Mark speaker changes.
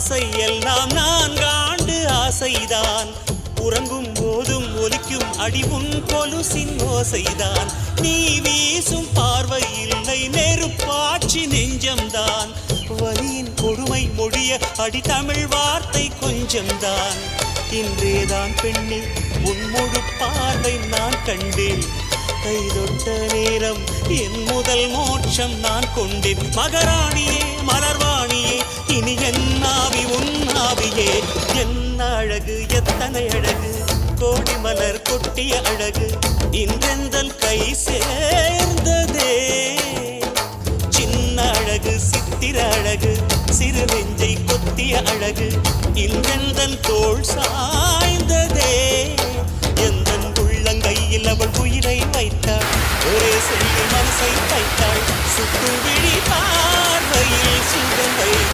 Speaker 1: ஆசை எல்லாம் நான் காண்டு ஆசைதான் உறங்கும் போதும் ஒலிக்கும் அடிமுன் கொலுசின் ஓசைதான் நீ வீசும் பார்வை இல்லை நெருப்பாட்சி நெஞ்சம்தான் வலியின் கொடுமை மொழிய அடி தமிழ் வார்த்தை கொஞ்சம்தான் இன்றேதான் பெண்ணே உன் முழு பார்வை நான் கண்டேன் கைதொட்ட நேரம் என் முதல் மோட்சம் நான் கொண்டேன் மகராணியே மலர்வாணியே இனி என் ஆவி உன் ஆவியே என்ன அழகு எத்தனை அழகு கோடி மலர் கொட்டிய அழகு இன்றெந்தல் கை சேர்ந்ததே சின்ன அழகு சித்திர அழகு சிறு நெஞ்சை கொத்திய அழகு இன்றெந்தல் தோள்